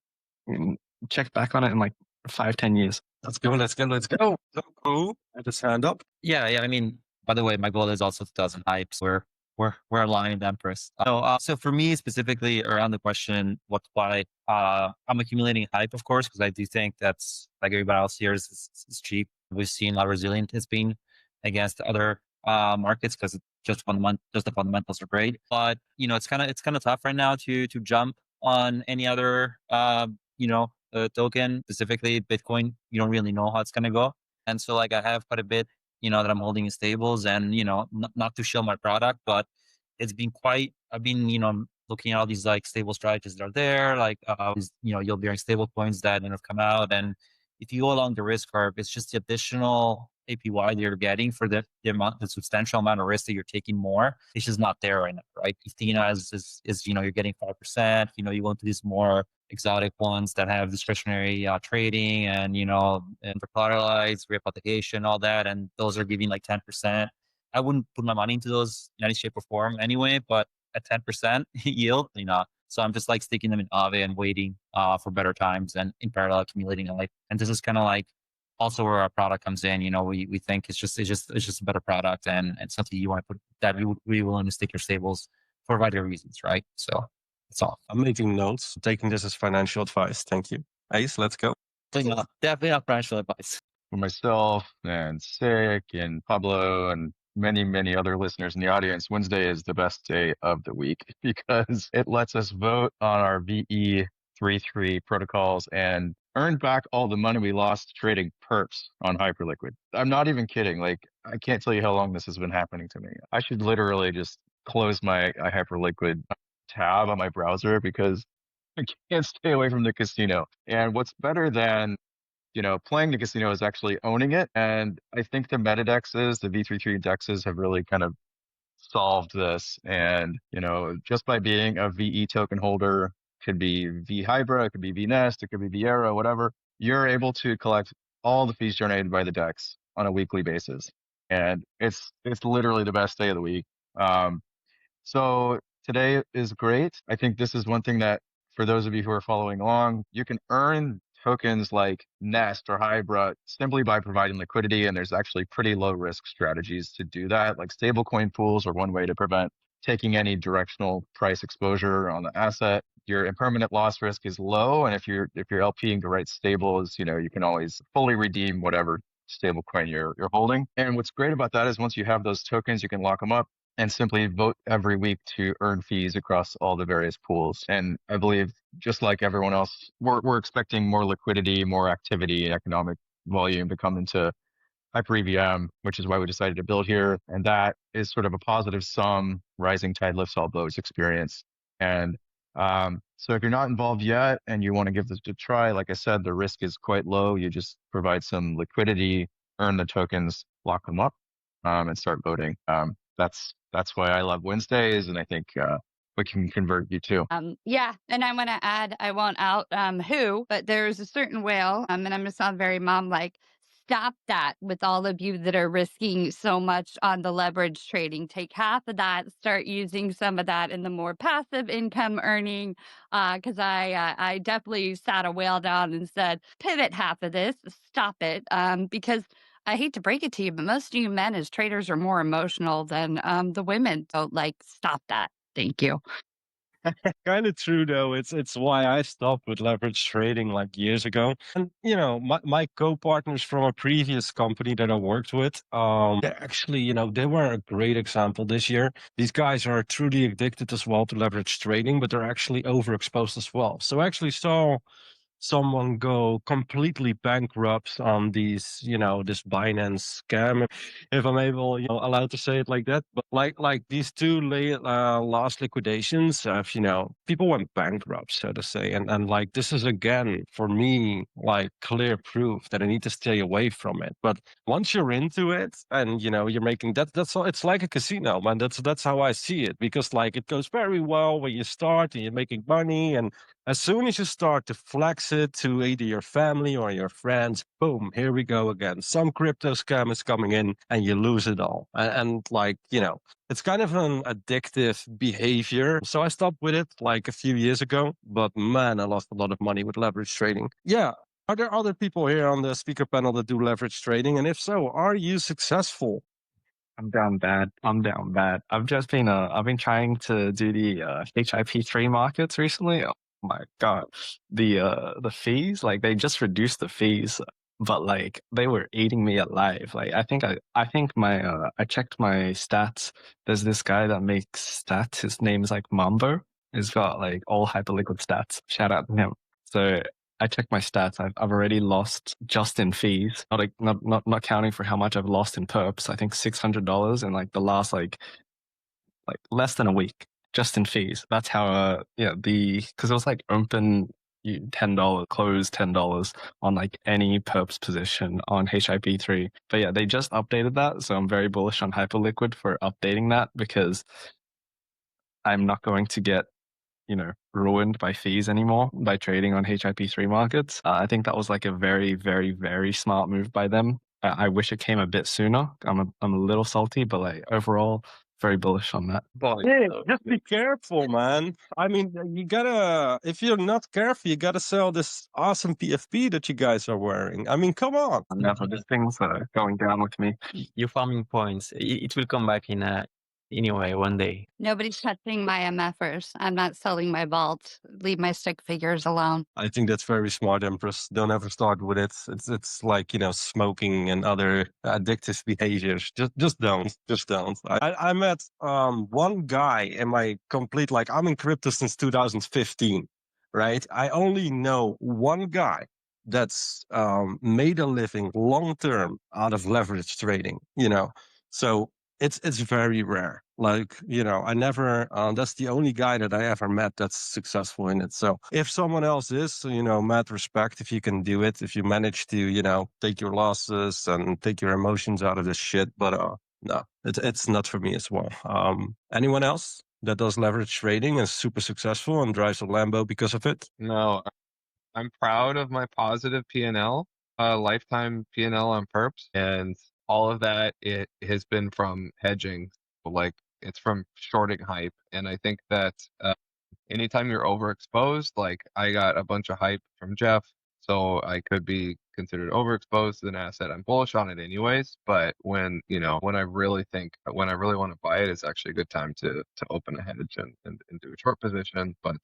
and check back on it in like 5-10 years. Let's go. So cool. I just hand up. Yeah. I mean, by the way, my goal is also 2,000 hypes. We're aligned, Empress. So for me specifically around the question, why I'm accumulating hype, of course, because I do think that's like everybody else here is cheap. We've seen how resilient it's been against other markets because just the fundamentals are great. But it's kind of tough right now to jump on any other token, specifically Bitcoin. You don't really know how it's gonna go, and so like I have quite a bit that I'm holding in stables, and not to show my product, but it's been quite. I've been looking at all these like stable strategies that are there, like yield bearing stable coins that have come out, and if you go along the risk curve, it's just the additional APY that you're getting for the substantial amount of risk that you're taking more. It's just not there right now, right? Athena is you're getting 5%. You go into these more exotic ones that have discretionary trading and and for collateralized replication, all that, and those are giving like 10%. I wouldn't put my money into those in any shape or form anyway, but at 10% yield, so I'm just like sticking them in Aave and waiting for better times, and in parallel accumulating a life. And this is kind of like also where our product comes in. We think it's just a better product, and something you want to put that we would be willing to stick your stables for a variety of reasons, right? So that's all. I'm making notes, taking this as financial advice. Thank you. Ace, let's go. Definitely not financial advice. For myself and Sick and Pablo and many other listeners in the audience, Wednesday is the best day of the week because it lets us vote on our VE33 protocols and earn back all the money we lost trading perps on Hyperliquid. I'm not even kidding. Like, I can't tell you how long this has been happening to me. I should literally just close my Hyperliquid tab on my browser because I can't stay away from the casino. And what's better than playing the casino is actually owning it. And I think the MetaDEXs, the V33 DEXs have really kind of solved this. And, just by being a VE token holder, could be V Hybra, it could be V Nest, it could be Viera, whatever, you're able to collect all the fees generated by the DEX on a weekly basis. And it's literally the best day of the week. So today is great. I think this is one thing that for those of you who are following along, you can earn tokens like Nest or Hybra simply by providing liquidity. And there's actually pretty low risk strategies to do that. Like stablecoin pools are one way to prevent taking any directional price exposure on the asset. Your impermanent loss risk is low. And if you're LPing the right stables, you can always fully redeem whatever stablecoin you're holding. And what's great about that is once you have those tokens, you can lock them up and simply vote every week to earn fees across all the various pools. And I believe, just like everyone else, we're expecting more liquidity, more activity, economic volume to come into HyperEVM, which is why we decided to build here. And that is sort of a positive sum, rising tide lifts all boats experience. And so if you're not involved yet and you want to give this a try, like I said, the risk is quite low. You just provide some liquidity, earn the tokens, lock them up, and start voting. That's why I love Wednesdays, and I think we can convert you too. Yeah, and I want to add, I won't out who, but there's a certain whale, and I'm going to sound very mom-like. Stop that with all of you that are risking so much on the leverage trading. Take half of that, start using some of that in the more passive income earning. Because I definitely sat a whale down and said, pivot half of this, stop it. Because I hate to break it to you, but most of you men as traders are more emotional than the women. So stop that. Thank you. Kind of true though. It's why I stopped with leverage trading like years ago. And my co-partners from a previous company that I worked with, they actually, they were a great example this year. These guys are truly addicted as well to leverage trading, but they're actually overexposed as well. So I actually saw someone go completely bankrupt on these, this Binance scam, if I'm able, allowed to say it like that. But like these two last liquidations of, people went bankrupt, so to say. And like, this is again, for me, like clear proof that I need to stay away from it. But once you're into it and, you're making that's all, it's like a casino, man. That's how I see it, because like it goes very well when you start and you're making money, and as soon as you start to flex it to either your family or your friends, boom, here we go again. Some crypto scam is coming in and you lose it all. And like, it's kind of an addictive behavior. So I stopped with it like a few years ago, but man, I lost a lot of money with leverage trading. Yeah. Are there other people here on the speaker panel that do leverage trading? And if so, are you successful? I'm down bad. I've been trying to do the HIP3 markets recently. Oh my God, the fees, like they just reduced the fees but like they were eating me alive. Like I think I checked my stats. There's this guy that makes stats. His name's like Mambo. He's got like all hyperliquid stats. Shout out to him. So I checked my stats. I've already lost just in fees, not counting for how much I've lost in perps. I think $600 in like the last like less than a week just in fees. That's how because it was like open $10, close $10 on like any perps position on HIP3. But yeah, they just updated that, so I'm very bullish on Hyperliquid for updating that because I'm not going to get ruined by fees anymore by trading on HIP3 markets. I think that was like a very, very, very smart move by them. I wish it came a bit sooner. I'm a little salty, but like overall, very bullish on that. Hey, just be careful, man. I mean, if you're not careful, you gotta sell this awesome PFP that you guys are wearing. I mean, come on. Never, this thing's going down with me. You're farming points. It will come back in anyway one day. Nobody's touching my MFers. I'm not selling my vault. Leave my stick figures alone. I think that's very smart, Empress. Don't ever start with it. It's like smoking and other addictive behaviors. Just don't. I met one guy in my complete I'm in crypto since 2015, right? I only know one guy that's made a living long term out of leverage trading. So it's very rare. I never, that's the only guy that I ever met that's successful in it. So if someone else is, mad respect if you can do it, if you manage to, take your losses and take your emotions out of this shit. But no, it's not for me as well. Anyone else that does leverage trading and is super successful and drives a Lambo because of it? No, I'm proud of my positive P&L, lifetime P&L on perps, and all of that it has been from hedging. Like it's from shorting hype, and I think that anytime you're overexposed, like I got a bunch of hype from Jeff, so I could be considered overexposed to an asset. I'm bullish on it anyways, but when I really want to buy it, it's actually a good time to open a hedge and do a short position. But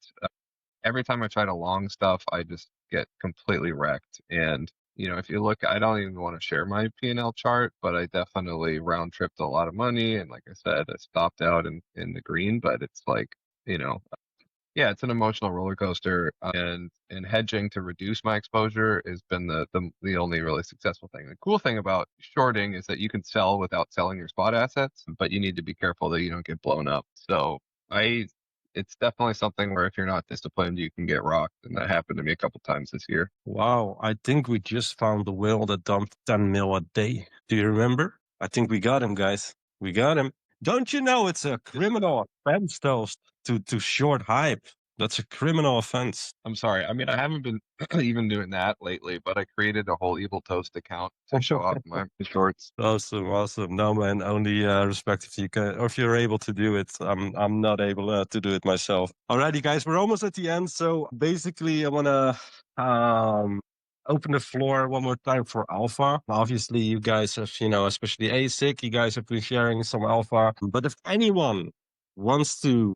every time I try to long stuff, I just get completely wrecked. And if you look, I don't even want to share my P&L chart, but I definitely round tripped a lot of money. And like I said, I stopped out in the green, but it's like, yeah, it's an emotional roller coaster. And hedging to reduce my exposure has been the only really successful thing. The cool thing about shorting is that you can sell without selling your spot assets, but you need to be careful that you don't get blown up. So it's definitely something where if you're not disciplined, you can get rocked. And that happened to me a couple times this year. Wow. I think we just found the whale that dumped 10 mil a day. Do you remember? I think we got him, guys. We got him. Don't you know it's a criminal offense, though, to short hype? That's a criminal offense. I'm sorry. I mean, I haven't been even doing that lately, but I created a whole Evil Toast account to show off my shorts. Awesome. No, man, only respect if you can, or if you're able to do it. I'm not able to do it myself. Alrighty, guys, we're almost at the end. So basically, I want to open the floor one more time for alpha. Obviously, you guys have, especially ASIC, you guys have been sharing some alpha. But if anyone wants to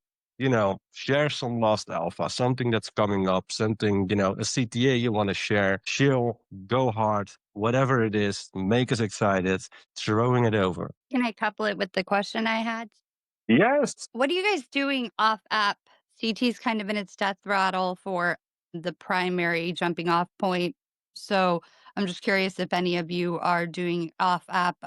share some lost alpha, something that's coming up, something, a CTA you want to share, chill, go hard, whatever it is, make us excited, throwing it over. Can I couple it with the question I had? Yes. What are you guys doing off app? CT's kind of in its death throttle for the primary jumping off point. So I'm just curious if any of you are doing off app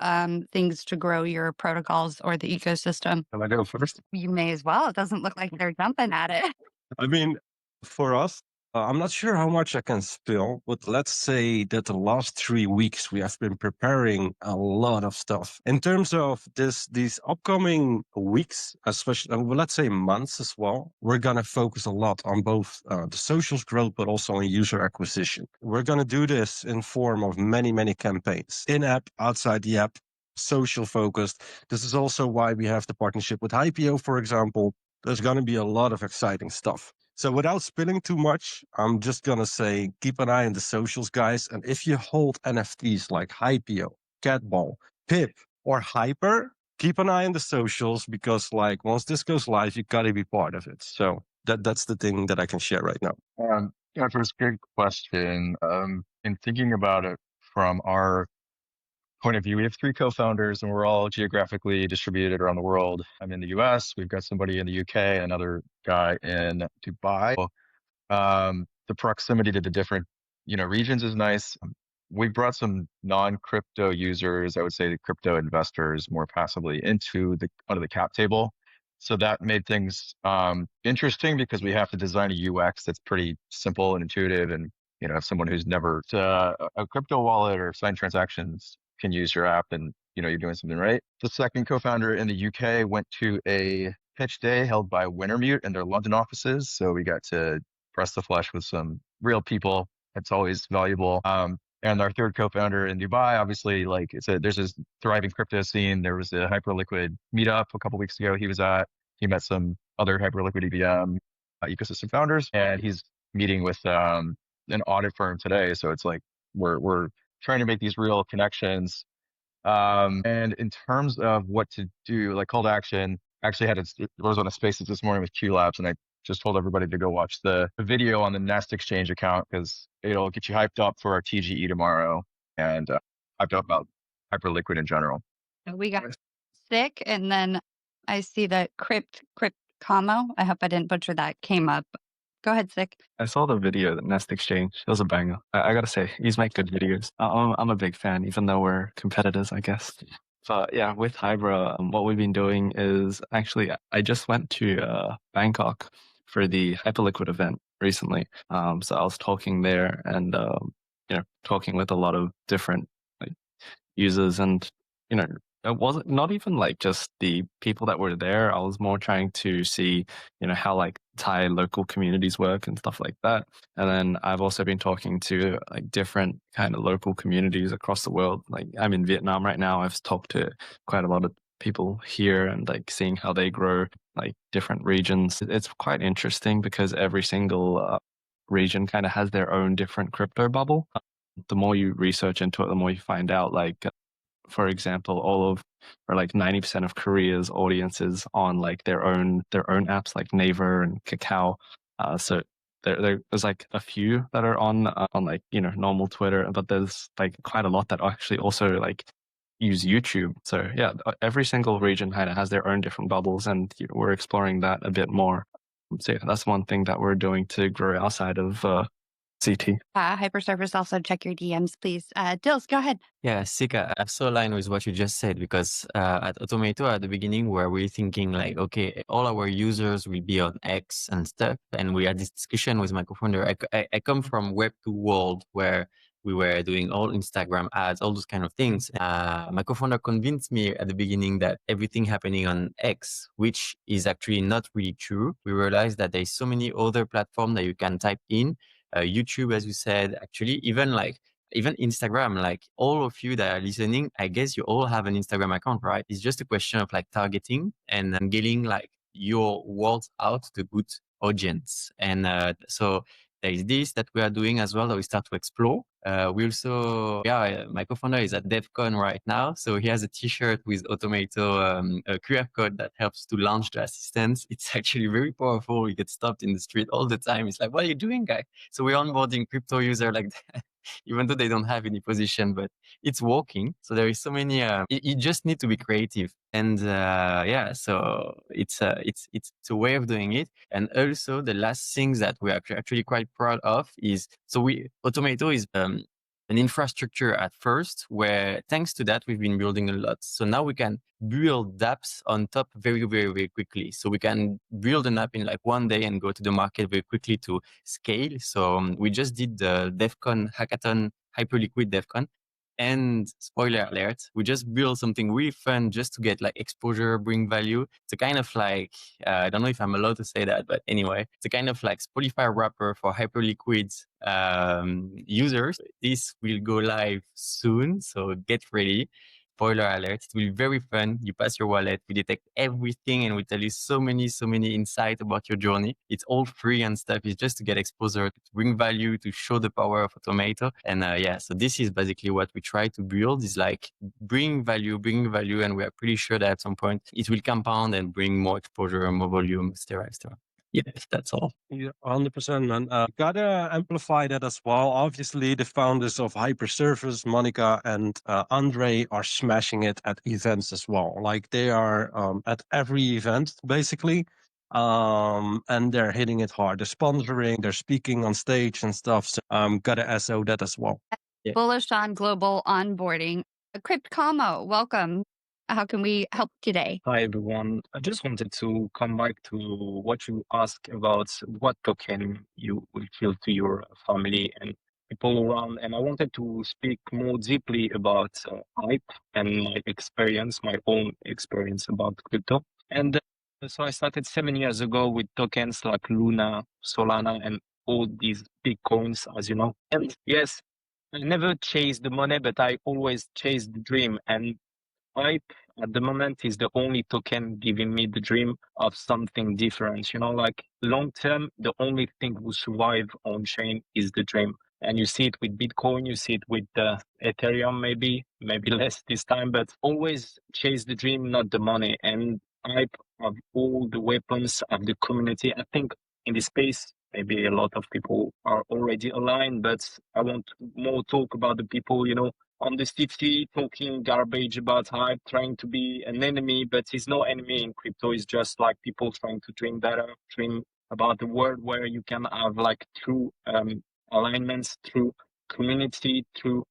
things to grow your protocols or the ecosystem. Can I go first? You may as well. It doesn't look like they're jumping at it. I mean, for us, I'm not sure how much I can spill, but let's say that the last 3 weeks we have been preparing a lot of stuff. In terms of these upcoming weeks, especially, let's say months as well, we're going to focus a lot on both the socials growth, but also on user acquisition. We're going to do this in form of many, many campaigns, in-app, outside the app, social focused. This is also why we have the partnership with IPO, for example. There's going to be a lot of exciting stuff. So without spilling too much, I'm just going to say, keep an eye on the socials, guys. And if you hold NFTs like Hypio, Catball, Pip, or Hyper, keep an eye on the socials because once this goes live, you got to be part of it. So that's the thing that I can share right now. Yeah, first, good question. In thinking about it from our point of view, we have 3 co-founders and we're all geographically distributed around the world. I'm in the US, we've got somebody in the UK, another guy in Dubai. The proximity to the different, regions is nice. We brought some non-crypto users, I would say the crypto investors more passively into under the cap table. So that made things interesting because we have to design a UX that's pretty simple and intuitive. And, if someone who's never a crypto wallet or signed transactions can use your app and, you're doing something right. The second co-founder in the UK went to a pitch day held by Wintermute in their London offices. So we got to press the flesh with some real people. It's always valuable. And our third co-founder in Dubai, obviously, there's this thriving crypto scene. There was a HyperLiquid meetup a couple weeks ago. He met some other HyperLiquid EVM ecosystem founders, and he's meeting with an audit firm today. So it's like we're trying to make these real connections. And in terms of what to do, like call to action, I actually was on a Spaces this morning with Q Labs, and I just told everybody to go watch the video on the Nest Exchange account because it'll get you hyped up for our TGE tomorrow and hyped up about HyperLiquid in general. We got Sick, and then I see that Crypt Camo. I hope I didn't butcher that. Came up. Go ahead, Sick. I saw the video, the Nest Exchange. It was a banger. I gotta say, he's make good videos. I'm a big fan, even though we're competitors, I guess. But yeah, with Hybra, what we've been doing is actually, I just went to Bangkok for the HyperLiquid event recently. So I was talking there and, talking with a lot of different users and, it wasn't not even like just the people that were there. I was more trying to see, how like Thai local communities work and stuff like that. And then I've also been talking to like different kind of local communities across the world. Like I'm in Vietnam right now. I've talked to quite a lot of people here and like seeing how they grow like different regions. It's quite interesting because every single region kind of has their own different crypto bubble. The more you research into it, the more you find out like, for example, or like 90% of Korea's audiences on like their own apps like Naver and Kakao. So there's like a few that are on like normal Twitter, but there's like quite a lot that actually also like use YouTube. So yeah, every single region kind of has their own different bubbles, and we're exploring that a bit more. So yeah, that's one thing that we're doing to grow our side of CT. Hypersurfers, also check your DMs, please. Dils, go ahead. Yeah, Sika, I'm so aligned with what you just said because at Automato at the beginning, where we're thinking like, okay, all our users will be on X and stuff. And we had this discussion with my co-founder. I come from Web2 world where we were doing all Instagram ads, all those kind of things. My co-founder convinced me at the beginning that everything happening on X, which is actually not really true. We realized that there's so many other platforms that you can type in. YouTube, as you said, actually, even Instagram, like all of you that are listening, I guess you all have an Instagram account, right? It's just a question of like targeting and getting like your words out to good audience. And so there is this that we are doing as well that we start to explore. We also, my co-founder is at DevCon right now. So he has a t-shirt with Automato, a QR code that helps to launch the assistance. It's actually very powerful. We get stopped in the street all the time. It's like, what are you doing, guy? So we're onboarding crypto user like that, even though they don't have any position, but it's working. So there is so many, you just need to be creative. And so it's a way of doing it. And also the last things that we're actually quite proud of is, Automato is an infrastructure at first, where thanks to that, we've been building a lot. So now we can build dApps on top very, very, very quickly. So we can build an app in like one day and go to the market very quickly to scale. So we just did the DevCon hackathon, HyperLiquid DevCon. And spoiler alert, we just built something really fun just to get like exposure, bring value. It's a kind of like, I don't know if I'm allowed to say that, but anyway, it's a kind of like Spotify wrapper for HyperLiquid users. This will go live soon, so get ready. Spoiler alert, it will be very fun. You pass your wallet, we detect everything, and we tell you so many insights about your journey. It's all free and stuff. It's just to get exposure, to bring value, to show the power of Automato. And so this is basically what we try to build, is like bring value, and we are pretty sure that at some point it will compound and bring more exposure, more volume, etc. Yes, that's all. Yeah, 100%, man. Gotta amplify that as well. Obviously, the founders of Hyperservice, Monica and Andre, are smashing it at events as well. Like they are at every event, basically. And they're hitting it hard. They're sponsoring, they're speaking on stage and stuff. So gotta SO that as well. Yeah. Bullish on global onboarding. Cryptcamo, welcome. How can we help today? Hi everyone. I just wanted to come back to what you asked about what token you will feel to your family and people around. And I wanted to speak more deeply about hype and my experience, my own experience about crypto. And so I started 7 years ago with tokens like Luna, Solana, and all these big coins, as you know. And yes, I never chased the money, but I always chased the dream. And hype at the moment is the only token giving me the dream of something different. You know, like long term, the only thing will survive on chain is the dream. And you see it with Bitcoin, you see it with Ethereum, maybe less this time, but always chase the dream, not the money. And hype of all the weapons of the community. I think in this space, maybe a lot of people are already aligned, but I want more talk about the people, you know, on the city talking garbage about hype, trying to be an enemy, but he's no enemy in crypto. It's just like people trying to dream better, dream about the world where you can have like true alignments, through community, through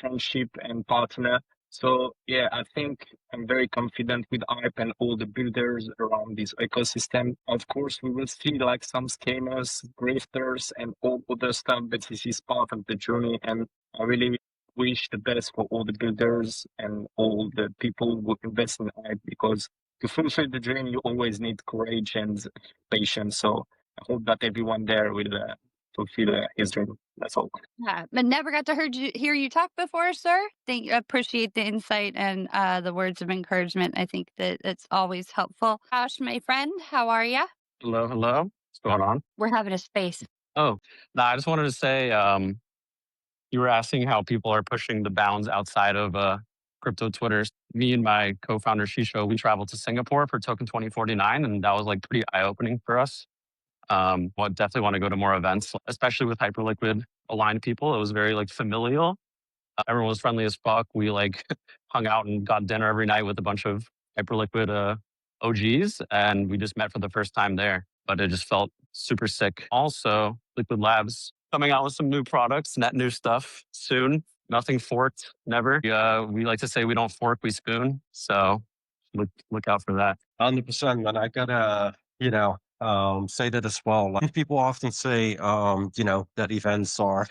friendship and partner. So yeah, I think I'm very confident with hype and all the builders around this ecosystem. Of course, we will see like some scammers, grifters, and all other stuff, but this is part of the journey. And I really wish the best for all the builders and all the people who invest in hype, because to fulfill the dream, you always need courage and patience. So I hope that everyone there will fulfill his dream. That's all. Yeah, but never got to hear you talk before, sir. Appreciate the insight and the words of encouragement. I think that it's always helpful. Josh, my friend, how are you? Hello, hello. What's going on? We're having a space. Oh, no, I just wanted to say you were asking how people are pushing the bounds outside of crypto Twitter. Me and my co-founder Shisho, we traveled to Singapore for Token 2049, and that was like pretty eye-opening for us. Well, definitely want to go to more events, especially with Hyperliquid aligned people. It was very like familial. Everyone was friendly as fuck. We like hung out and got dinner every night with a bunch of Hyperliquid OGs, and we just met for the first time there. But it just felt super sick. Also, Liquid Labs coming out with some new products, net new stuff soon. Nothing forked, never. We like to say we don't fork, we spoon. So look out for that. 100%, man. I gotta, say that as well. Like people often say, that events are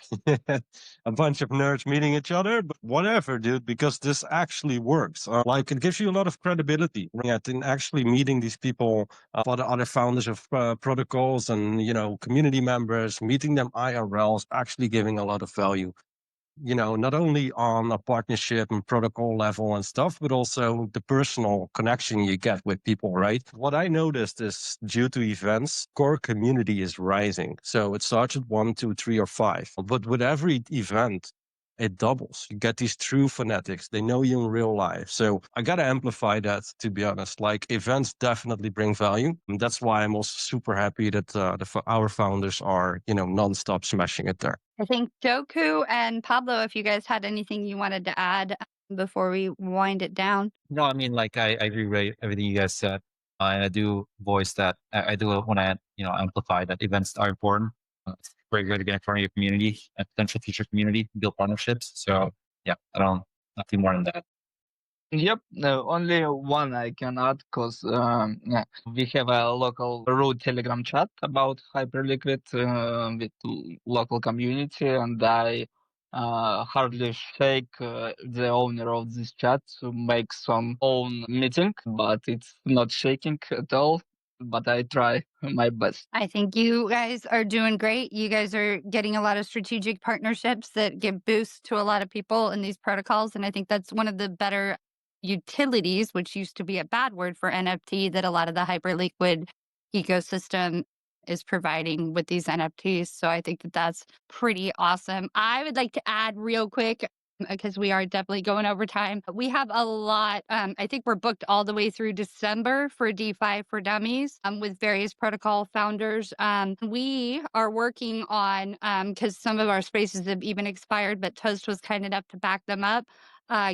a bunch of nerds meeting each other, but whatever, dude, because this actually works. Like it gives you a lot of credibility in actually meeting these people, for the other founders of protocols and, community members, meeting them IRL is actually giving a lot of value. Not only on a partnership and protocol level and stuff, but also the personal connection you get with people, right? What I noticed is due to events, core community is rising. So it starts at 1, 2, 3, or 5. But with every event, it doubles. You get these true fanatics. They know you in real life. So I got to amplify that, to be honest. Like events definitely bring value. And that's why I'm also super happy that our founders are, nonstop smashing it there. I think Joku and Pablo, if you guys had anything you wanted to add before we wind it down. No, I mean, like I agree with everything you guys said. And I do voice that. I do want to, amplify that events are important. It's very great to get in front of your community and potential future community, build partnerships. So yeah, nothing more than that. Yep, only one I can add because we have a local root Telegram chat about Hyperliquid with local community, and I hardly shake the owner of this chat to make some own meeting, but it's not shaking at all. But I try my best. I think you guys are doing great. You guys are getting a lot of strategic partnerships that give boosts to a lot of people in these protocols. And I think that's one of the better utilities, which used to be a bad word for NFT, that a lot of the Hyperliquid ecosystem is providing with these NFTs. So I think that that's pretty awesome. I would like to add real quick, because we are definitely going over time. We have a lot. I think we're booked all the way through December for DeFi for Dummies with various protocol founders. We are working on, because some of our spaces have even expired, but Toast was kind enough to back them up.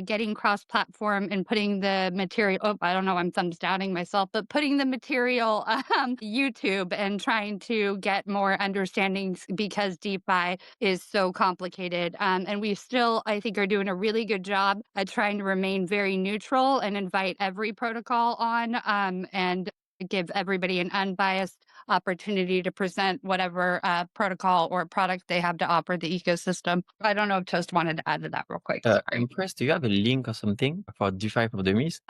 Getting cross-platform and putting the material. Oh, I don't know. I'm thumbs downing myself, but putting the material YouTube and trying to get more understandings because DeFi is so complicated. And we still, I think, are doing a really good job at trying to remain very neutral and invite every protocol on and give everybody an unbiased opportunity to present whatever protocol or product they have to offer the ecosystem. I don't know if Toast wanted to add to that real quick. Empress, do you have a link or something for DeFi for Dummies?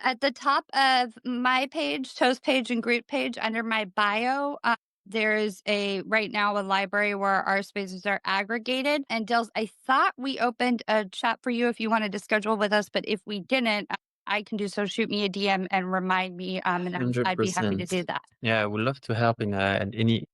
At the top of my page, Toast page, and group page, under my bio, there is right now a library where our spaces are aggregated. And Dills, I thought we opened a chat for you if you wanted to schedule with us, but if we didn't, I can do so. Shoot me a DM and remind me, and I'd be happy to 100%. do that. Yeah, I would love to help in any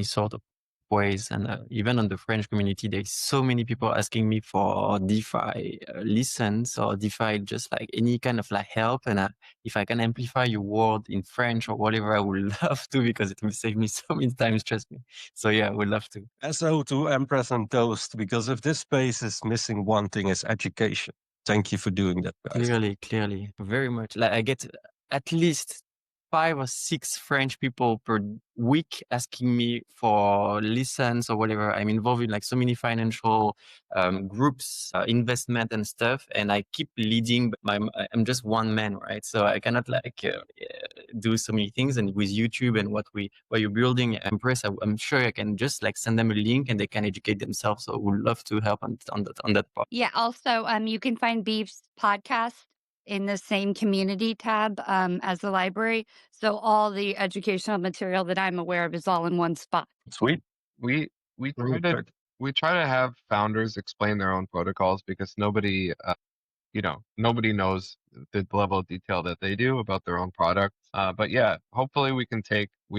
sort of ways. And even on the French community, there's so many people asking me for DeFi lessons or DeFi, just like any kind of like help. And if I can amplify your word in French or whatever, I would love to, because it will save me so many times, trust me. So yeah, I would love to. SO to Empress and Toast, because if this space is missing one thing, is education. Thank you for doing that, guys. Clearly, very much. Like I get at least 5 or 6 French people per week asking me for lessons or whatever. I'm involved in like so many financial groups, investment and stuff, and I keep leading. But I'm just one man, right? So I cannot like do so many things. And with YouTube and what you're building, Empress, I'm sure I can just like send them a link and they can educate themselves. So would love to help on that part. Yeah. Also, you can find Beef's podcast in the same community tab as the library. So all the educational material that I'm aware of is all in one spot. Sweet. We try to have founders explain their own protocols, because nobody knows the level of detail that they do about their own product. But yeah, hopefully we've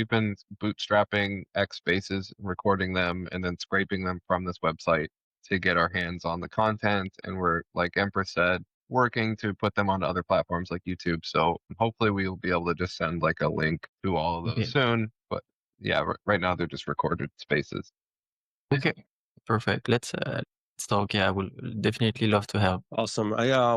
been bootstrapping X spaces, recording them, and then scraping them from this website to get our hands on the content. And we're, like Empress said, working to put them onto other platforms like YouTube. So hopefully we'll be able to just send like a link to all of those soon. But yeah, right now they're just recorded spaces. Okay, perfect. Let's talk. Yeah, I will definitely love to help. Awesome.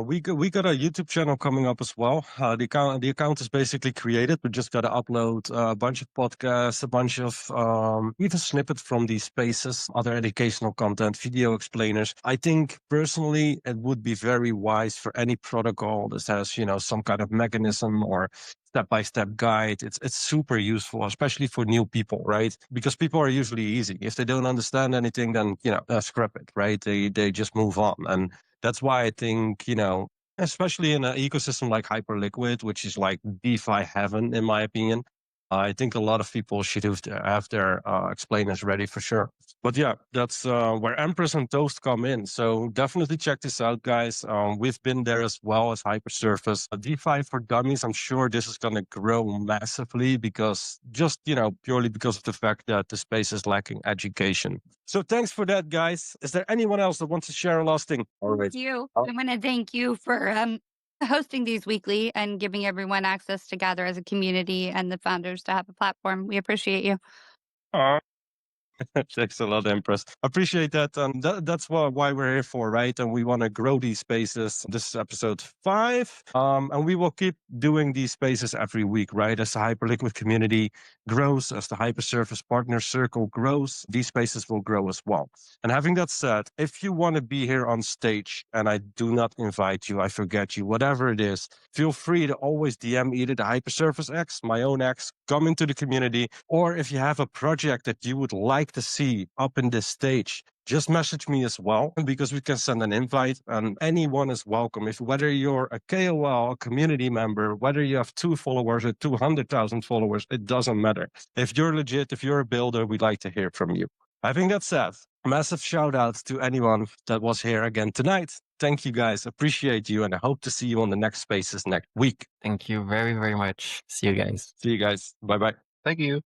We got a YouTube channel coming up as well. The account is basically created. We just got to upload a bunch of podcasts, a bunch of even snippets from these spaces, other educational content, video explainers. I think personally it would be very wise for any protocol that has, some kind of mechanism or step-by-step guide. It's super useful, especially for new people, right? Because people are usually easy. If they don't understand anything, then scrap it, right? They just move on, and that's why I think especially in an ecosystem like Hyperliquid, which is like DeFi heaven, in my opinion. I think a lot of people should have their explainers ready for sure. But yeah, that's where Empress and Toast come in. So definitely check this out, guys. We've been there as well as Hypersurface. DeFi for Dummies, I'm sure this is going to grow massively because purely because of the fact that the space is lacking education. So thanks for that, guys. Is there anyone else that wants to share a last thing? Thank you. I want to thank you for hosting these weekly and giving everyone access to gather as a community and the founders to have a platform. We appreciate you. Thanks a lot, Empress. Appreciate that. And that's why we're here for, right? And we want to grow these spaces. This is episode 5. And we will keep doing these spaces every week, right? As the Hyperliquid community grows, as the Hypersurface partner circle grows, these spaces will grow as well. And having that said, if you want to be here on stage and I do not invite you, I forget you, whatever it is, feel free to always DM either the Hypersurface X, my own X, come into the community, or if you have a project that you would like to see up in this stage, just message me as well, because we can send an invite and anyone is welcome. Whether you're a KOL, a community member, whether you have 2 followers or 200,000 followers, it doesn't matter. If you're legit, if you're a builder, we'd like to hear from you. Having that said, massive shout out to anyone that was here again tonight. Thank you, guys. Appreciate you. And I hope to see you on the next spaces next week. Thank you very, very much. See you guys. See you guys. Bye-bye. Thank you.